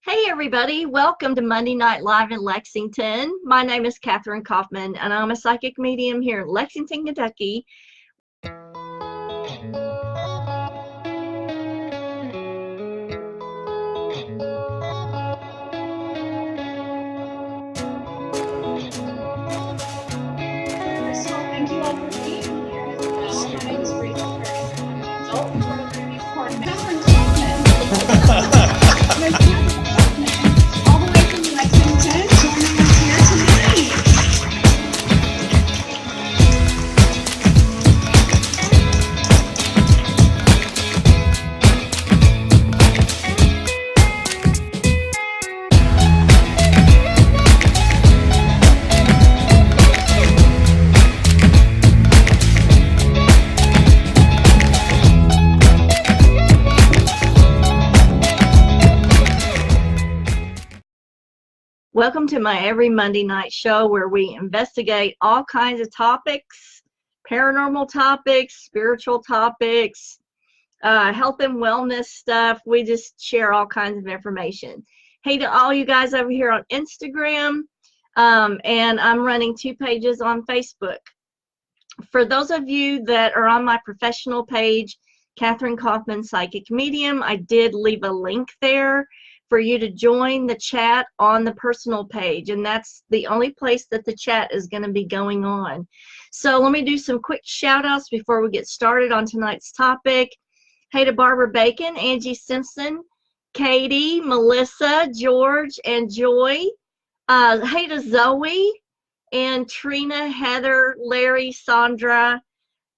Hey everybody, welcome to Monday Night Live in Lexington. My name is Kathryn Kauffman and I'm a psychic medium here in Lexington, Kentucky. First of all, thank you all for being here as well. My name is Rachel Adult Programming Kathryn Kauffman. Miss Kathryn Kauffman, all the way from Lexington, joining us here tonight. Welcome to my every Monday night show where we investigate all kinds of topics, paranormal topics, spiritual topics, health and wellness stuff. We just share all kinds of information. Hey to all you guys over here on Instagram, and I'm running 2 pages on Facebook. For those of you that are on my professional page, Kathryn Kauffman Psychic Medium, I did leave a link there for you to join the chat on the personal page, and that's the only place that the chat is going to be going on. So let me do some quick shout outs before we get started on tonight's topic. Hey to Barbara Bacon, Angie Simpson, Katie, Melissa, George, and Joy. Hey to Zoe and Trina, Heather, Larry, Sandra.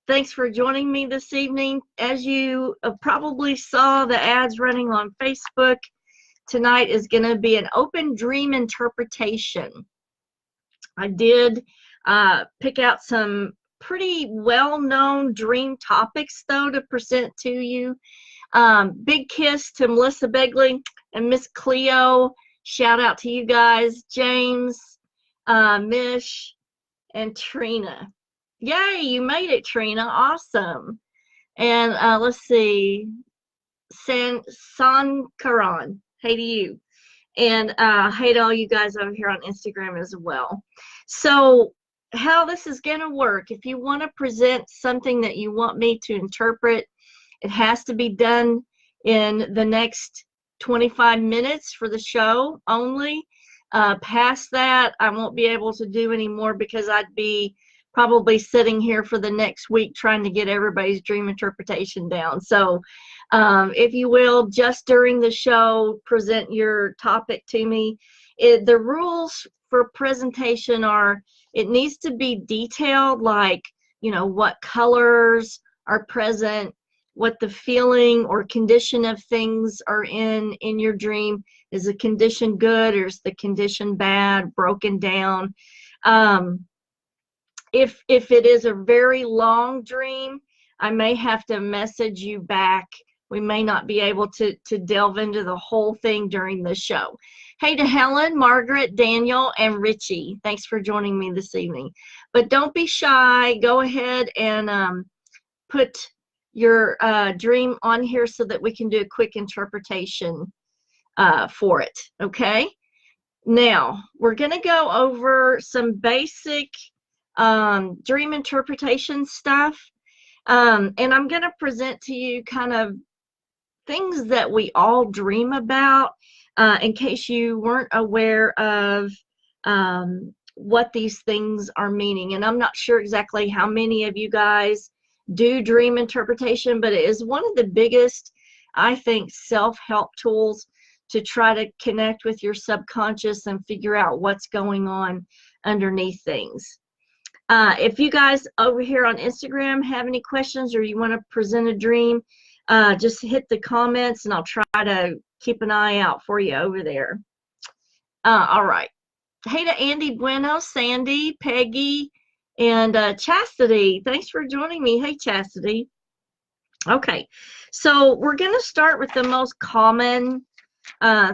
Thanks for joining me this evening. As you probably saw the ads running on Facebook, tonight is going to be an open dream interpretation. I did pick out some pretty well-known dream topics, though, to present to you. Big kiss to Melissa Begley and Miss Cleo. Shout out to you guys, James, Mish, and Trina. Yay, you made it, Trina. Awesome. And let's see, Sankaran. Hey to you. And hey to all you guys over here on Instagram as well. So how this is going to work, if you want to present something that you want me to interpret, it has to be done in the next 25 minutes for the show only. Past that, I won't be able to do any more because I'd be probably sitting here for the next week trying to get everybody's dream interpretation down. So if you will, just during the show, present your topic to me. The rules for presentation are, it needs to be detailed, like, you know, what colors are present, what the feeling or condition of things are in your dream. Is the condition good or is the condition bad, broken down? If it is a very long dream, I may have to message you back. We may not be able to delve into the whole thing during the show. Hey to Helen, Margaret, Daniel, and Richie. Thanks for joining me this evening. But don't be shy. Go ahead and put your dream on here so that we can do a quick interpretation for it. Okay? Now, we're going to go over some basic dream interpretation stuff. And I'm going to present to you kind of things that we all dream about, in case you weren't aware of what these things are meaning. And I'm not sure exactly how many of you guys do dream interpretation, but it is one of the biggest, I think, self-help tools to try to connect with your subconscious and figure out what's going on underneath things. If you guys over here on Instagram have any questions or you want to present a dream, just hit the comments and I'll try to keep an eye out for you over there. All right. Hey to Andy Bueno, Sandy, Peggy, and Chastity. Thanks for joining me. Hey, Chastity. Okay. So we're going to start with the most common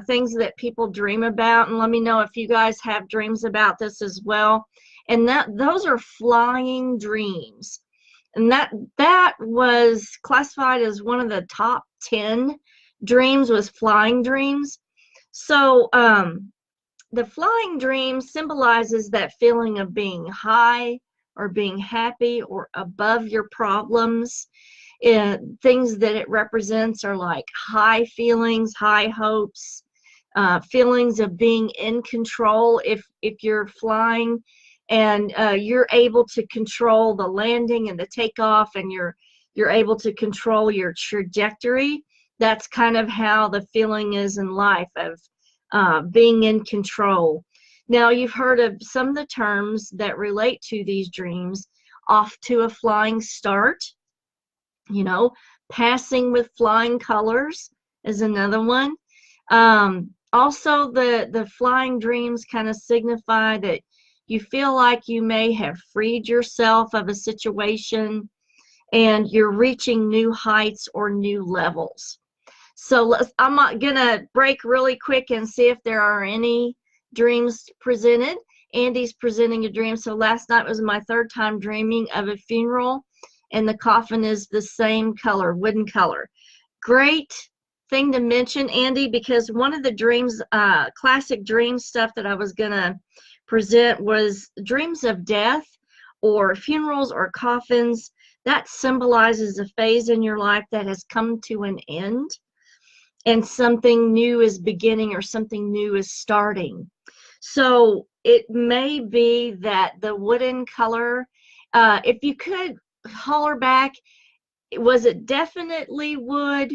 things that people dream about. And let me know if you guys have dreams about this as well. And those are flying dreams. And that was classified as one of the top 10 dreams, was flying dreams. So the flying dream symbolizes that feeling of being high or being happy or above your problems. Things that it represents are like high feelings, high hopes, feelings of being in control if you're flying, and you're able to control the landing and the takeoff, and you're able to control your trajectory. That's kind of how the feeling is in life, of being in control. Now, you've heard of some of the terms that relate to these dreams. Off to a flying start, you know, passing with flying colors is another one. Also, the flying dreams kind of signify that you feel like you may have freed yourself of a situation and you're reaching new heights or new levels. So I'm gonna break really quick and see if there are any dreams presented. Andy's presenting a dream. So last night was my third time dreaming of a funeral, and the coffin is the same color, wooden color. Great thing to mention, Andy, because one of the dreams, classic dream stuff that I was gonna present was dreams of death or funerals or coffins. That symbolizes a phase in your life that has come to an end, and something new is beginning or something new is starting. So it may be that the wooden color, if you could holler back, was it definitely wood,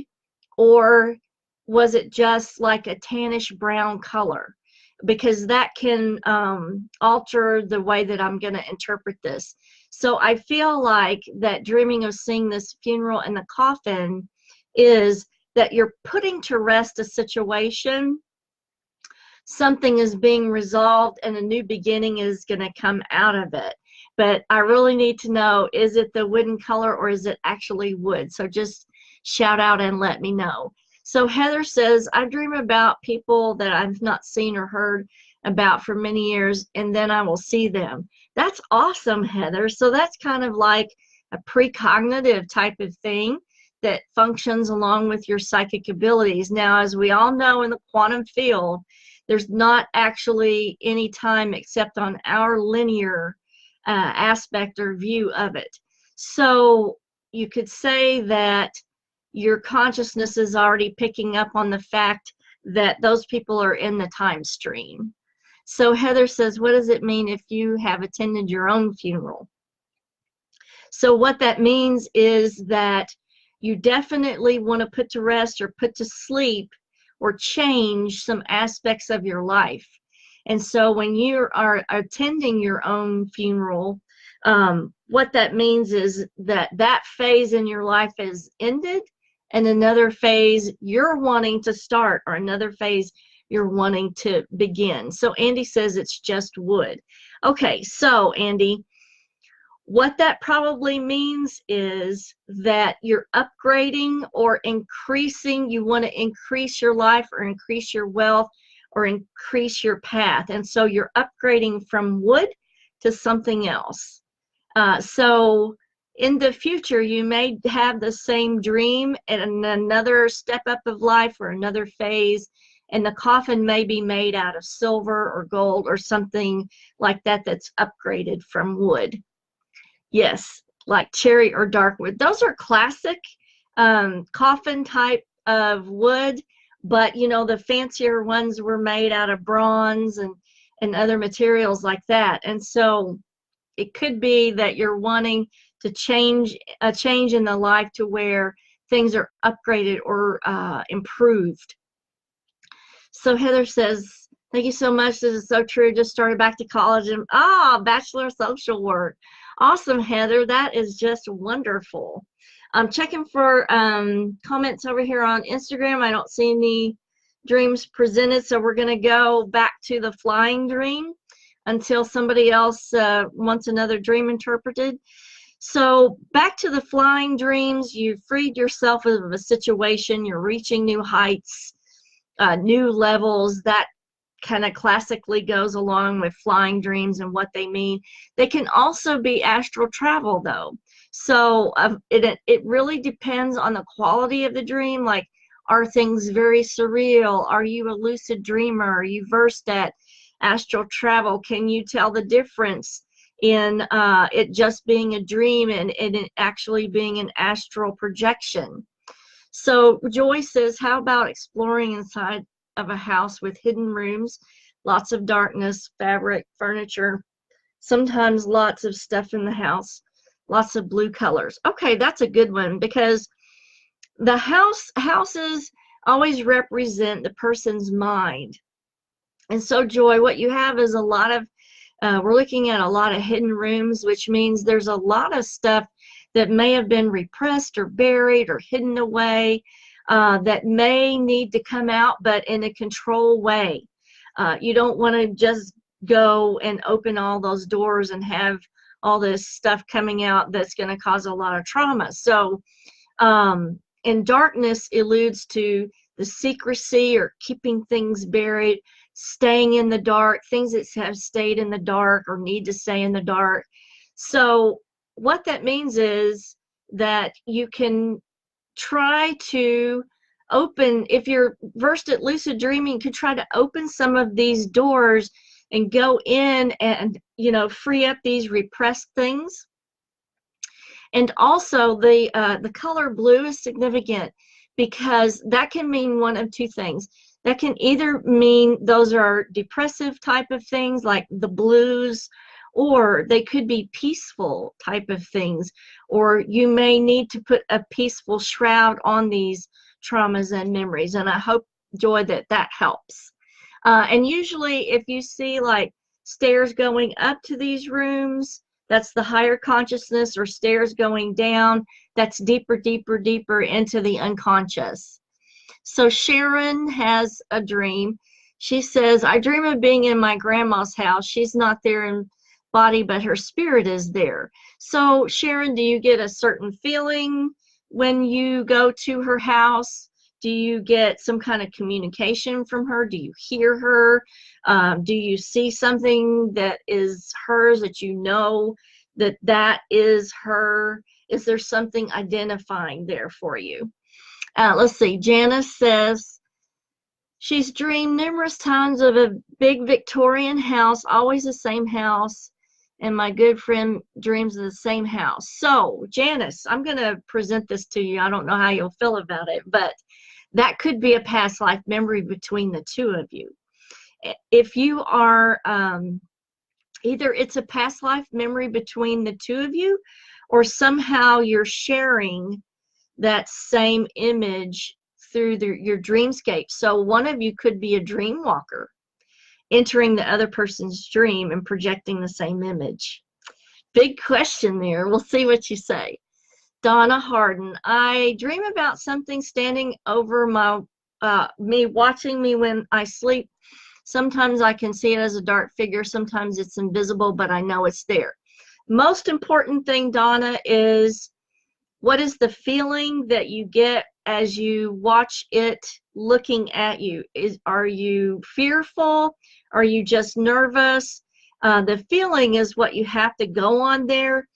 or was it just like a tannish brown color? Because that can alter the way that I'm going to interpret this. So I feel like that dreaming of seeing this funeral in the coffin is that you're putting to rest a situation, something is being resolved, and a new beginning is going to come out of it. But I really need to know, is it the wooden color or is it actually wood? So just shout out and let me know. So Heather says, I dream about people that I've not seen or heard about for many years, and then I will see them. That's awesome, Heather. So that's kind of like a precognitive type of thing that functions along with your psychic abilities. Now, as we all know in the quantum field, there's not actually any time except on our linear aspect or view of it. So you could say that your consciousness is already picking up on the fact that those people are in the time stream. So Heather says, what does it mean if you have attended your own funeral? So what that means is that you definitely want to put to rest or put to sleep or change some aspects of your life. And so when you are attending your own funeral, what that means is that that phase in your life is ended, and another phase you're wanting to start, or another phase you're wanting to begin. So Andy says it's just wood. Okay, so Andy, what that probably means is that you're upgrading or increasing. You want to increase your life or increase your wealth or increase your path. And so you're upgrading from wood to something else. So in the future, you may have the same dream and another step up of life or another phase, and the coffin may be made out of silver or gold or something like that that's upgraded from wood. Yes, like cherry or dark wood. Those are classic coffin type of wood, but you know, the fancier ones were made out of bronze and other materials like that. And so it could be that you're wanting to change a change in the life to where things are upgraded or improved. So Heather says, thank you so much. This is so true. Just started back to college and Bachelor of Social Work. Awesome, Heather. That is just wonderful. I'm checking for comments over here on Instagram. I don't see any dreams presented, so we're going to go back to the flying dream until somebody else wants another dream interpreted. So back to the flying dreams. You freed yourself of a situation. You're reaching new heights, new levels. That kind of classically goes along with flying dreams and what they mean. They can also be astral travel, though. So it really depends on the quality of the dream. Like, Are things very surreal? Are you a lucid dreamer? Are you versed at astral travel? Can you tell the difference in it just being a dream and it actually being an astral projection? So Joy says, how about exploring inside of a house with hidden rooms, lots of darkness, fabric, furniture, sometimes lots of stuff in the house, lots of blue colors. Okay, that's a good one, because the houses always represent the person's mind. And so Joy, what you have is a lot of we're looking at a lot of hidden rooms, which means there's a lot of stuff that may have been repressed or buried or hidden away that may need to come out, but in a controlled way. You don't want to just go and open all those doors and have all this stuff coming out that's going to cause a lot of trauma. So, and darkness alludes to the secrecy or keeping things buried, staying in the dark, things that have stayed in the dark or need to stay in the dark. So what that means is that you can try to open, if you're versed at lucid dreaming, you could try to open some of these doors and go in and, you know, free up these repressed things. And also the color blue is significant because that can mean one of two things. That can either mean those are depressive type of things like the blues, or they could be peaceful type of things, or you may need to put a peaceful shroud on these traumas and memories. And I hope, Joy, that that helps. And usually if you see like stairs going up to these rooms, that's the higher consciousness, or stairs going down, that's deeper, deeper, deeper into the unconscious. So Sharon has a dream. She says, I dream of being in my grandma's house. She's not there in body, but her spirit is there. So Sharon, do you get a certain feeling when you go to her house? Do you get some kind of communication from her? Do you hear her? Do you see something that is hers that you know that that is her? Is there something identifying there for you? Let's see. Janice says she's dreamed numerous times of a big Victorian house, always the same house, and my good friend dreams of the same house. So, Janice, I'm going to present this to you. I don't know how you'll feel about it, but that could be a past life memory between the two of you. If you are, either it's a past life memory between the two of you, or somehow you're sharing that same image through your dreamscape. So one of you could be a dream walker, entering the other person's dream and projecting the same image. Big question there. We'll see what you say. Donna Harden, I dream about something standing over my me, watching me when I sleep. Sometimes I can see it as a dark figure. Sometimes it's invisible, but I know it's there. Most important thing, Donna, is what is the feeling that you get as you watch it looking at you? Are you fearful? Are you just nervous? The feeling is what you have to go on there.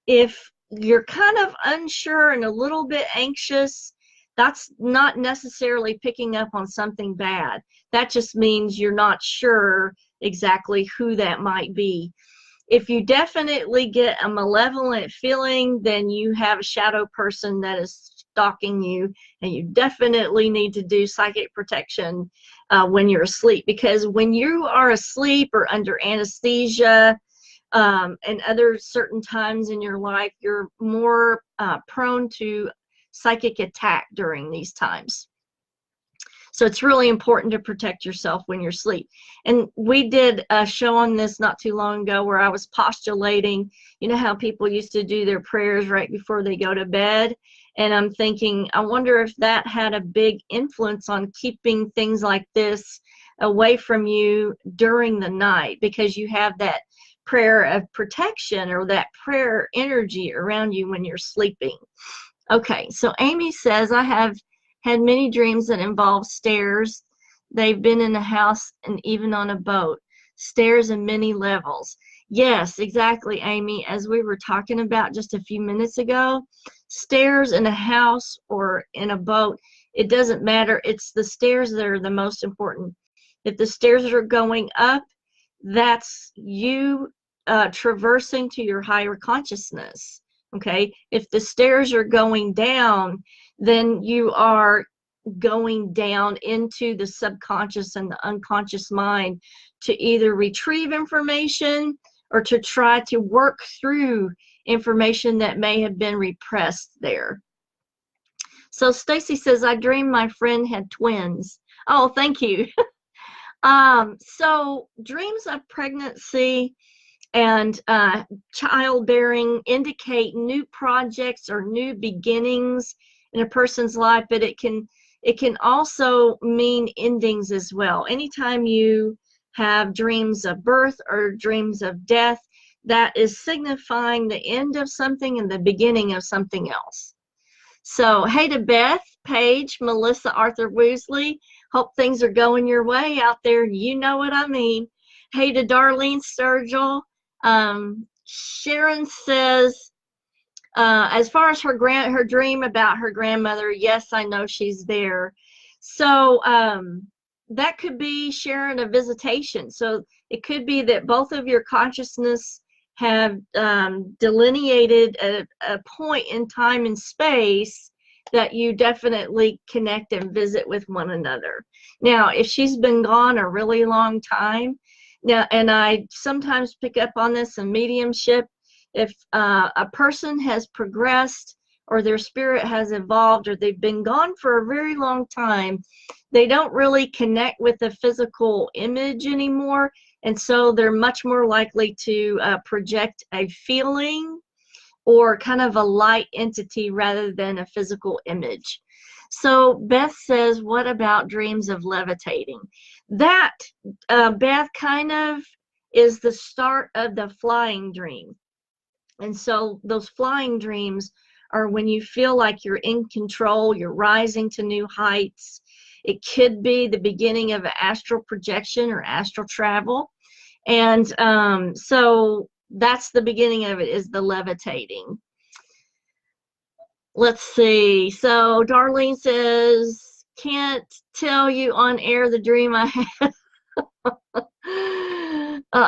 If you're kind of unsure and a little bit anxious, that's not necessarily picking up on something bad. That just means you're not sure exactly who that might be. If you definitely get a malevolent feeling, then you have a shadow person that is stalking you, and you definitely need to do psychic protection when you're asleep, because when you are asleep or under anesthesia and other certain times in your life, you're more prone to psychic attack during these times. So it's really important to protect yourself when you're asleep. And we did a show on this not too long ago where I was postulating, you know how people used to do their prayers right before they go to bed? And I'm thinking, I wonder if that had a big influence on keeping things like this away from you during the night, because you have that prayer of protection or that prayer energy around you when you're sleeping. Okay, so Amy says, I have had many dreams that involve stairs. They've been in a house and even on a boat. Stairs and many levels. Yes, exactly, Amy. As we were talking about just a few minutes ago, stairs in a house or in a boat It doesn't matter. It's the stairs that are the most important. If the stairs are going up, that's you traversing to your higher consciousness. Okay. If the stairs are going down, then you are going down into the subconscious and the unconscious mind to either retrieve information or to try to work through information that may have been repressed there. So Stacy says, I dreamed my friend had twins. Oh, thank you. So dreams of pregnancy and childbearing indicate new projects or new beginnings in a person's life, but it can also mean endings as well. Anytime you have dreams of birth or dreams of death, that is signifying the end of something and the beginning of something else. So, hey to Beth, Paige, Melissa, Arthur Woosley. Hope things are going your way out there. You know what I mean. Hey to Darlene Sturgill. Sharon says, as far as her dream about her grandmother, yes, I know she's there. So that could be, Sharon, a visitation. So it could be that both of your consciousness have delineated a point in time and space that you definitely connect and visit with one another. Now, if she's been gone a really long time, now, and I sometimes pick up on this in mediumship, if a person has progressed or their spirit has evolved or they've been gone for a very long time, they don't really connect with the physical image anymore. And so they're much more likely to project a feeling or kind of a light entity rather than a physical image. So Beth says, what about dreams of levitating? That, Beth, kind of is the start of the flying dream. And so those flying dreams are when you feel like you're in control, you're rising to new heights. It could be the beginning of an astral projection or astral travel. And so that's the beginning of it, is the levitating. Let's see. So Darlene says, can't tell you on air the dream I had.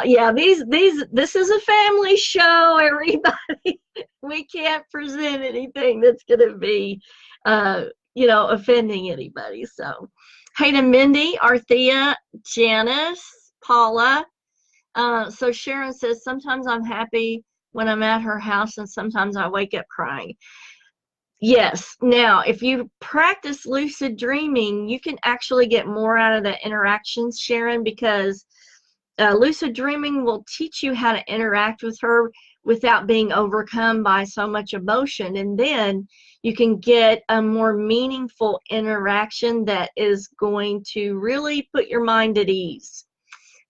Yeah, this is a family show, everybody. We can't present anything that's going to be, offending anybody. So, hey to Mindy, Arthea, Janice, Paula. So Sharon says, sometimes I'm happy when I'm at her house and sometimes I wake up crying. Yes. Now, if you practice lucid dreaming, you can actually get more out of the interactions, Sharon, because lucid dreaming will teach you how to interact with her without being overcome by so much emotion. And then you can get a more meaningful interaction that is going to really put your mind at ease.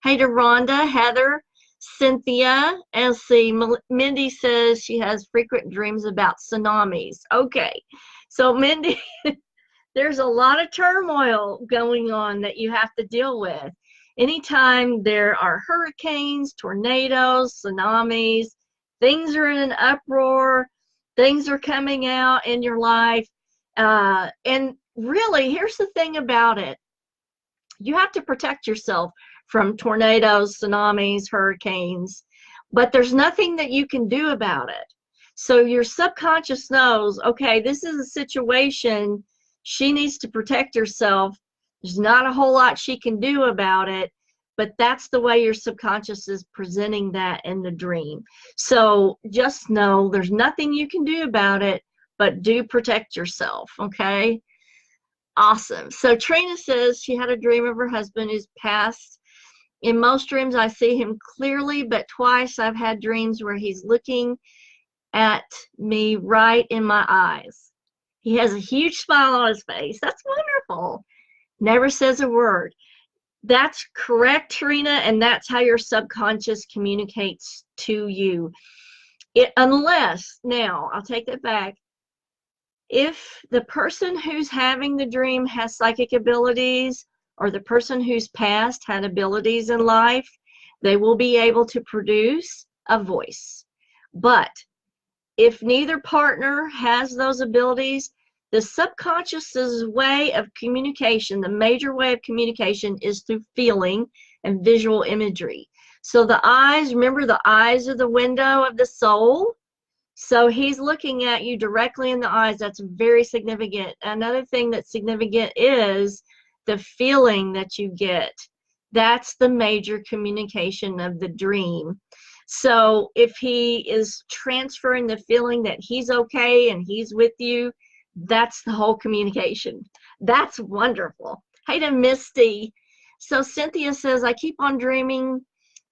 Hey to Rhonda, Heather, Cynthia, and see, Mindy says she has frequent dreams about tsunamis. Okay, so Mindy, there's a lot of turmoil going on that you have to deal with. Anytime there are hurricanes, tornadoes, tsunamis, things are in an uproar, things are coming out in your life. And really, here's the thing about it. You have to protect yourself from tornadoes, tsunamis, hurricanes, but there's nothing that you can do about it. So your subconscious knows, okay, this is a situation, she needs to protect herself. There's not a whole lot she can do about it, but that's the way your subconscious is presenting that in the dream. So just know there's nothing you can do about it, but do protect yourself, okay? Awesome. So Trina says she had a dream of her husband who's passed. In most dreams, I see him clearly, but twice I've had dreams where he's looking at me right in my eyes. He has a huge smile on his face. That's wonderful. Never says a word. That's correct, Trina, and that's how your subconscious communicates to you. Unless, now, I'll take that back. If the person who's having the dream has psychic abilities, or the person who's passed had abilities in life, they will be able to produce a voice. But if neither partner has those abilities, The subconscious's way of communication, the major way of communication, is through feeling and visual imagery. So the eyes, remember, the eyes are the window of the soul. So he's looking at you directly in the eyes. That's very significant. Another thing that's significant is the feeling that you get. That's the major communication of the dream. So if he is transferring the feeling that he's okay and he's with you, that's the whole communication. That's wonderful. Hey to Misty. So Cynthia says, I keep on dreaming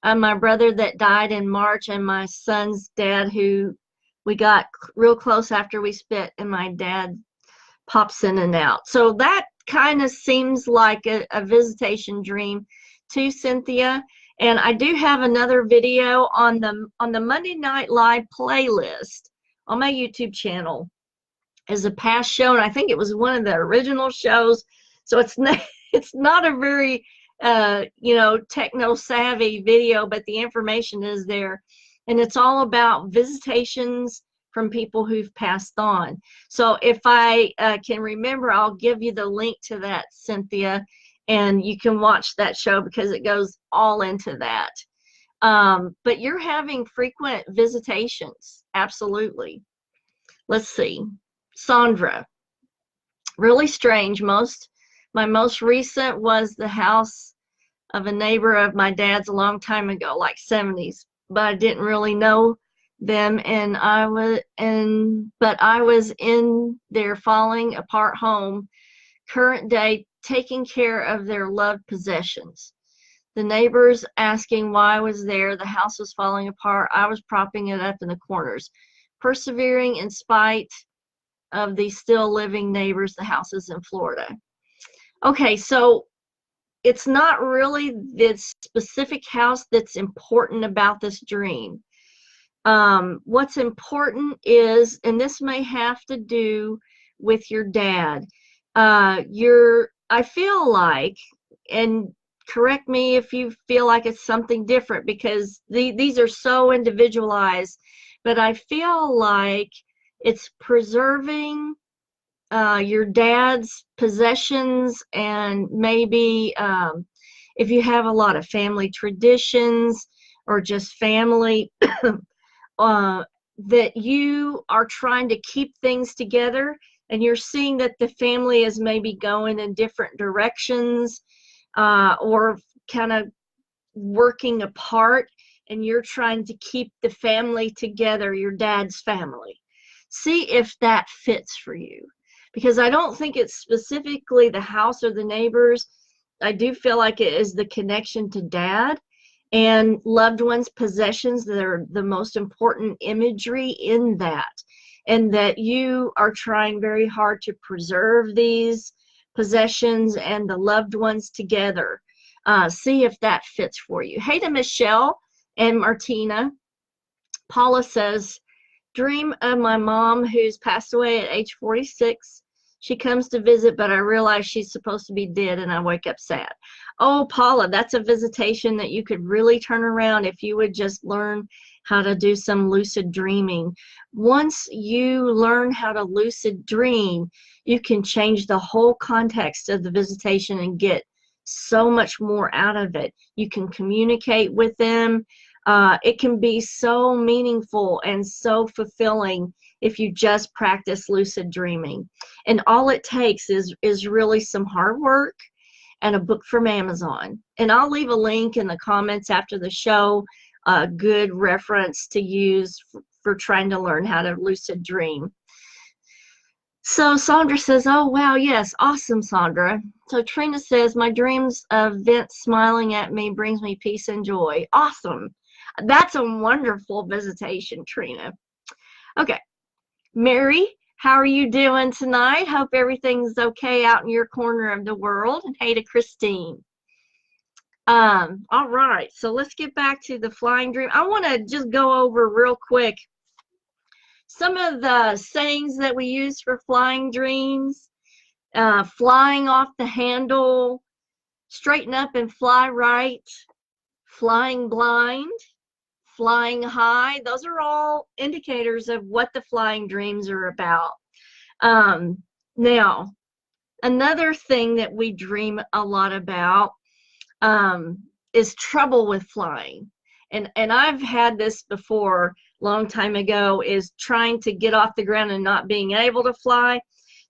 of my brother that died in March and my son's dad, who we got real close after we split, and my dad pops in and out. So that kind of seems like a visitation dream to Cynthia. And I do have another video on the Monday Night Live playlist on my YouTube channel as a past show, and I think it was one of the original shows. So it's not a very techno savvy video, but the information is there, and it's all about visitations from people who've passed on. So if I can remember, I'll give you the link to that, Cynthia, and you can watch that show because it goes all into that. But you're having frequent visitations, absolutely. Let's see. Sandra, really strange. My most recent was the house of a neighbor of my dad's a long time ago, like 70s, but I didn't really know them, but I was in their falling apart home, current day, taking care of their loved possessions. The neighbors asking why I was there. The house was falling apart. I was propping it up in the corners, persevering in spite of the still living neighbors. The house is in Florida. Okay, so it's not really this specific house that's important about this dream. What's important is, and this may have to do with your dad, I feel like, and correct me if you feel like it's something different, because these are so individualized, but I feel like it's preserving your dad's possessions, and maybe if you have a lot of family traditions or just family, that you are trying to keep things together, and you're seeing that the family is maybe going in different directions or kind of working apart, and you're trying to keep the family together, your dad's family. See if that fits for you, because I don't think it's specifically the house or the neighbors. I do feel like it is the connection to dad and loved ones' possessions that are the most important imagery in that, and that you are trying very hard to preserve these possessions and the loved ones together. See if that fits for you. Hey to Michelle and Martina. Paula says, dream of my mom who's passed away at age 46. She comes to visit, but I realize she's supposed to be dead, and I wake up sad. Oh, Paula, that's a visitation that you could really turn around if you would just learn how to do some lucid dreaming. Once you learn how to lucid dream, you can change the whole context of the visitation and get so much more out of it. You can communicate with them. It can be so meaningful and so fulfilling if you just practice lucid dreaming. And all it takes is really some hard work and a book from Amazon. And I'll leave a link in the comments after the show, a good reference to use for trying to learn how to lucid dream. So Sandra says, oh, wow, yes, awesome, Sandra. So Trina says, my dreams of Vince smiling at me brings me peace and joy. Awesome. That's a wonderful visitation, Trina. Okay. Mary, how are you doing tonight? Hope everything's okay out in your corner of the world. And hey to Christine. All right, so let's get back to the flying dream. I want to just go over real quick some of the sayings that we use for flying dreams. Flying off the handle, straighten up and fly right, flying blind, flying high. Those are all indicators of what the flying dreams are about. Now, another thing that we dream a lot about is trouble with flying. And I've had this before, long time ago, is trying to get off the ground and not being able to fly.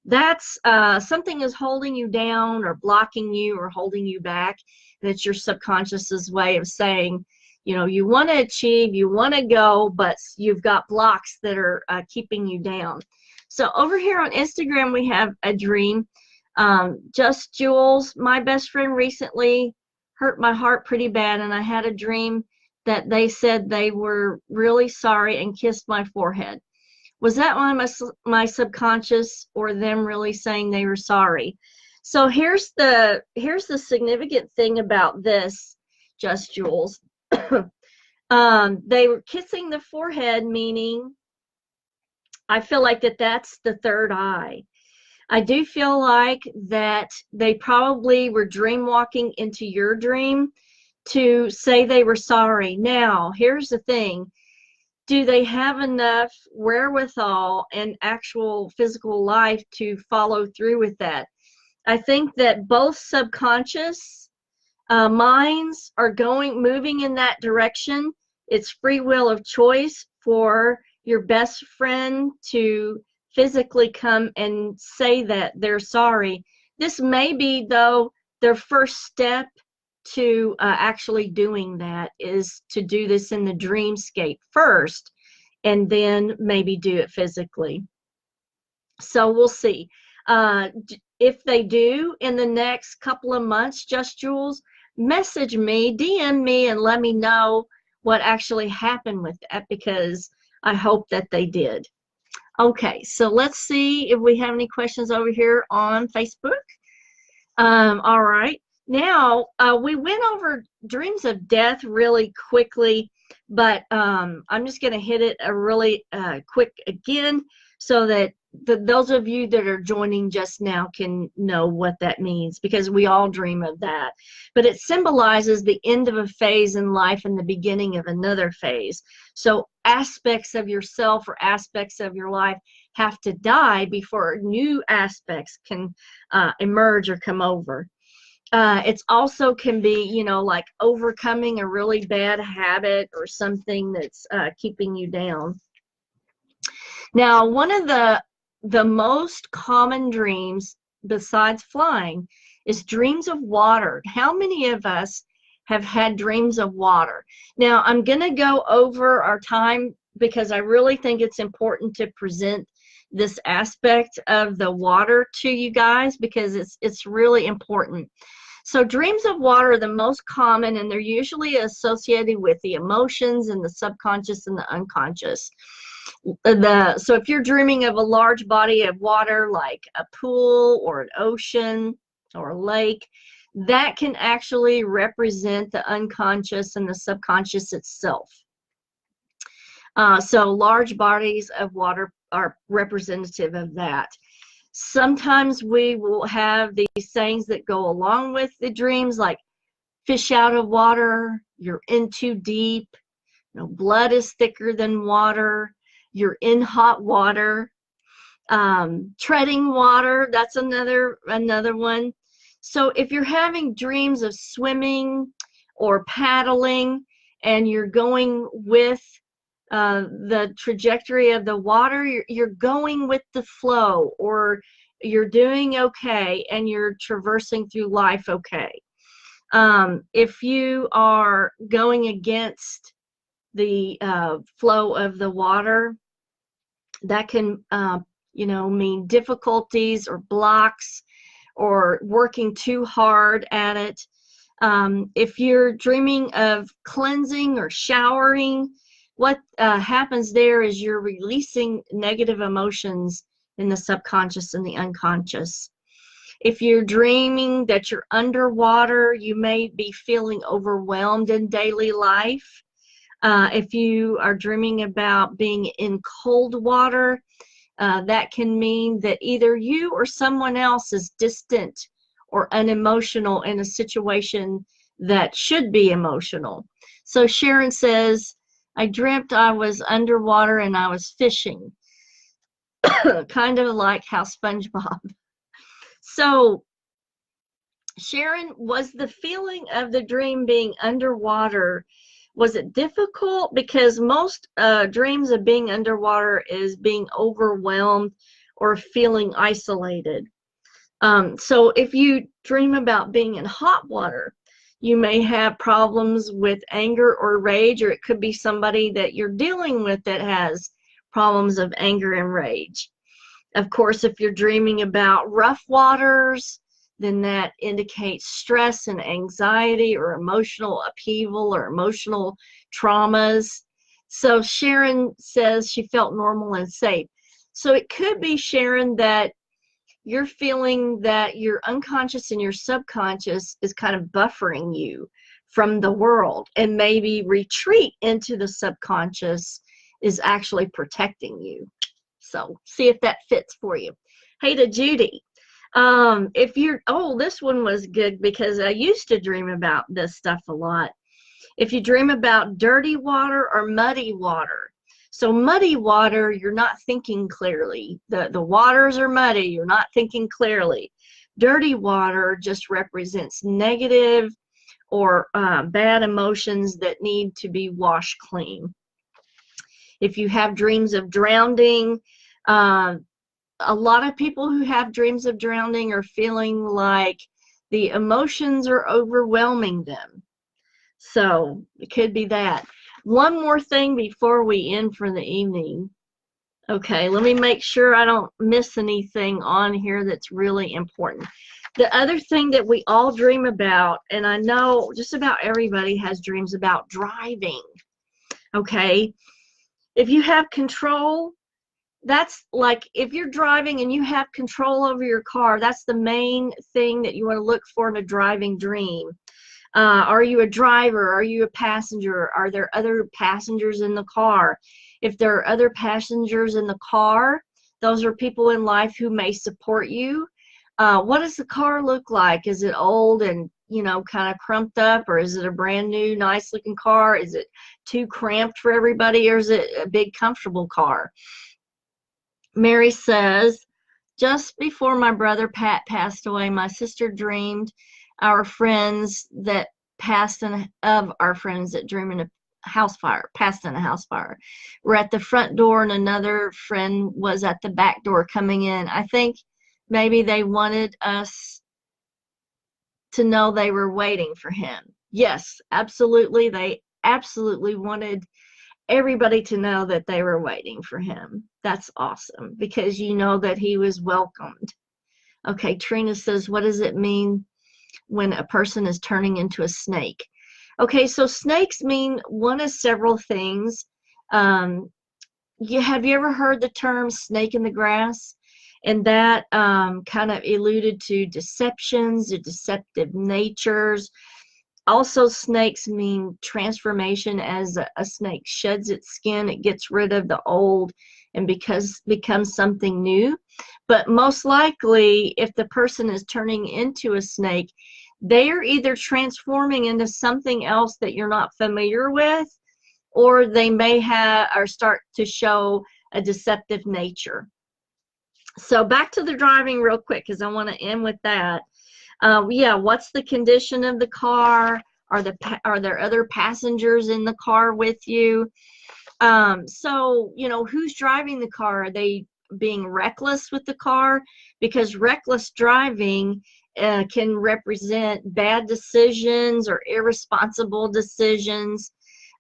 That's something is holding you down or blocking you or holding you back. That's your subconscious's way of saying, you know, you want to achieve, you want to go, but you've got blocks that are keeping you down. So over here on Instagram, we have a dream. Just Jules, my best friend, recently hurt my heart pretty bad, and I had a dream that they said they were really sorry and kissed my forehead. Was that one of my subconscious or them really saying they were sorry? So here's the significant thing about this, Just Jules. They were kissing the forehead, meaning I feel like that's the third eye. I do feel like that they probably were dream walking into your dream to say they were sorry. Now, here's the thing. Do they have enough wherewithal and actual physical life to follow through with that? I think that both subconscious minds are moving in that direction. It's free will of choice for your best friend to physically come and say that they're sorry. This may be, though, their first step to actually doing that is to do this in the dreamscape first and then maybe do it physically. So we'll see. If they do in the next couple of months, Just Jules, message me, DM me, and let me know what actually happened with that, because I hope that they did. Okay, so let's see if we have any questions over here on Facebook. All right. Now, we went over dreams of death really quickly, but I'm just going to hit it really quick again so that those of you that are joining just now can know what that means, because we all dream of that. But it symbolizes the end of a phase in life and the beginning of another phase. So aspects of yourself or aspects of your life have to die before new aspects can emerge or come over. It's also can be, you know, like overcoming a really bad habit or something that's keeping you down. Now, one of the most common dreams besides flying is dreams of water. How many of us have had dreams of water? Now, I'm going to go over our time because I really think it's important to present this aspect of the water to you guys, because it's really important. So dreams of water are the most common, and they're usually associated with the emotions and the subconscious and the unconscious. So if you're dreaming of a large body of water like a pool or an ocean or a lake, that can actually represent the unconscious and the subconscious itself. So large bodies of water are representative of that. Sometimes we will have these sayings that go along with the dreams, like fish out of water, you're in too deep, you know, blood is thicker than water, you're in hot water, treading water, that's another one. So if you're having dreams of swimming or paddling and you're going with the trajectory of the water, you're going with the flow, or you're doing okay and you're traversing through life okay. If you are going against the flow of the water, that can you know, mean difficulties or blocks or working too hard at it. If you're dreaming of cleansing or showering, what happens there is you're releasing negative emotions in the subconscious and the unconscious. If you're dreaming that you're underwater, you may be feeling overwhelmed in daily life. If you are dreaming about being in cold water, that can mean that either you or someone else is distant or unemotional in a situation that should be emotional. So Sharon says, I dreamt I was underwater and I was fishing. Kind of like how SpongeBob So Sharon, was the feeling of the dream being underwater, was it difficult? Because most dreams of being underwater is being overwhelmed or feeling isolated. So if you dream about being in hot water, you may have problems with anger or rage, or it could be somebody that you're dealing with that has problems of anger and rage. Of course, if you're dreaming about rough waters, then that indicates stress and anxiety or emotional upheaval or emotional traumas. So Sharon says she felt normal and safe. So it could be, Sharon, that you're feeling that your unconscious and your subconscious is kind of buffering you from the world, and maybe retreat into the subconscious is actually protecting you. So see if that fits for you. Hey to Judy. If you're, oh, this one was good because I used to dream about this stuff a lot. If you dream about dirty water or muddy water, so muddy water, you're not thinking clearly. The waters are muddy, you're not thinking clearly. Dirty water just represents negative or bad emotions that need to be washed clean. If you have dreams of drowning, a lot of people who have dreams of drowning are feeling like the emotions are overwhelming them. So it could be that. One more thing before we end for the evening. Okay, let me make sure I don't miss anything on here that's really important. The other thing that we all dream about, and I know just about everybody has dreams about driving. Okay, if you have control, that's like if you're driving and you have control over your car, that's the main thing that you want to look for in a driving dream. Are you a driver? Are you a passenger? Are there other passengers in the car? If there are other passengers in the car, those are people in life who may support you. What does the car look like? Is it old and, you know, kind of crumped up, or is it a brand new, nice looking car? Is it too cramped for everybody, or is it a big, comfortable car? Mary says, just before my brother Pat passed away, my sister dreamed our friends that passed in of our friends that dreamed in a house fire, passed in a house fire. We're at the front door and another friend was at the back door coming in. I think maybe they wanted us to know they were waiting for him. Yes, absolutely. They absolutely wanted everybody to know that they were waiting for him. That's awesome, because you know that he was welcomed. Okay, Trina says, what does it mean when a person is turning into a snake? Okay, so snakes mean one of several things. Have you ever heard the term snake in the grass? And that kind of alluded to deceptions, or deceptive natures. Also, snakes mean transformation. As a snake sheds its skin, it gets rid of the old and becomes something new. But most likely, if the person is turning into a snake, they are either transforming into something else that you're not familiar with, or they may have or start to show a deceptive nature. So back to the driving real quick, because I want to end with that. Yeah, what's the condition of the car? Are there other passengers in the car with you? So, you know, who's driving the car? Are they being reckless with the car? Because reckless driving can represent bad decisions or irresponsible decisions.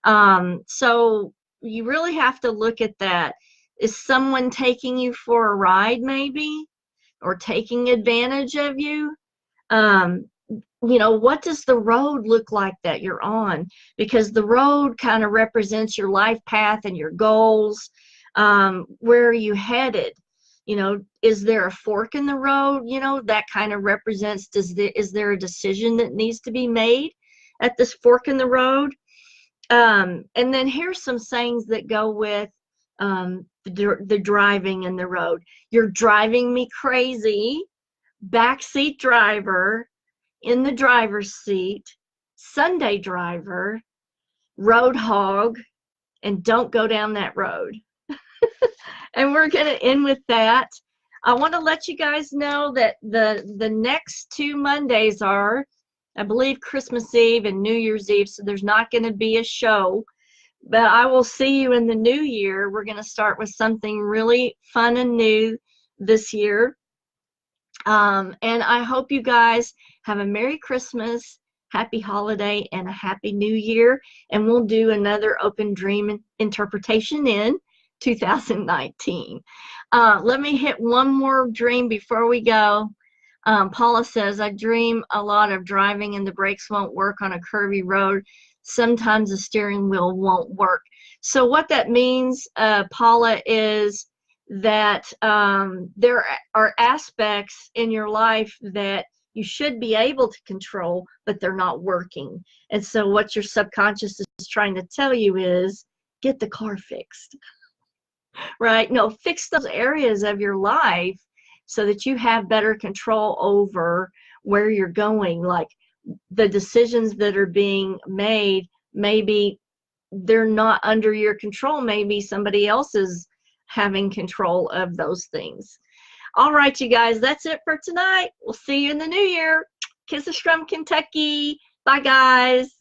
So you really have to look at that. Is someone taking you for a ride, maybe, or taking advantage of you? You know, what does the road look like that you're on? Because the road kind of represents your life path and your goals. Where are you headed? You know, is there a fork in the road? You know, that kind of represents, is there a decision that needs to be made at this fork in the road? And then here's some sayings that go with the driving and the road. You're driving me crazy. Backseat driver, in the driver's seat, Sunday driver, road hog, and don't go down that road. And we're going to end with that. I want to let you guys know that the next 2 Mondays are, I believe, Christmas Eve and New Year's Eve, so there's not going to be a show. But I will see you in the new year. We're going to start with something really fun and new this year. And I hope you guys have a Merry Christmas, Happy Holiday, and a Happy New Year. And we'll do another open dream interpretation in 2019. Let me hit one more dream before we go. Paula says, I dream a lot of driving and the brakes won't work on a curvy road. Sometimes the steering wheel won't work. So what that means, Paula, is that there are aspects in your life that you should be able to control, but they're not working. And so what your subconscious is trying to tell you is, get the car fixed. Right? No, fix those areas of your life so that you have better control over where you're going. Like the decisions that are being made, maybe they're not under your control. Maybe somebody else is having control of those things. All right, you guys, that's it for tonight. We'll see you in the new year. Kisses from Kentucky. Bye, guys.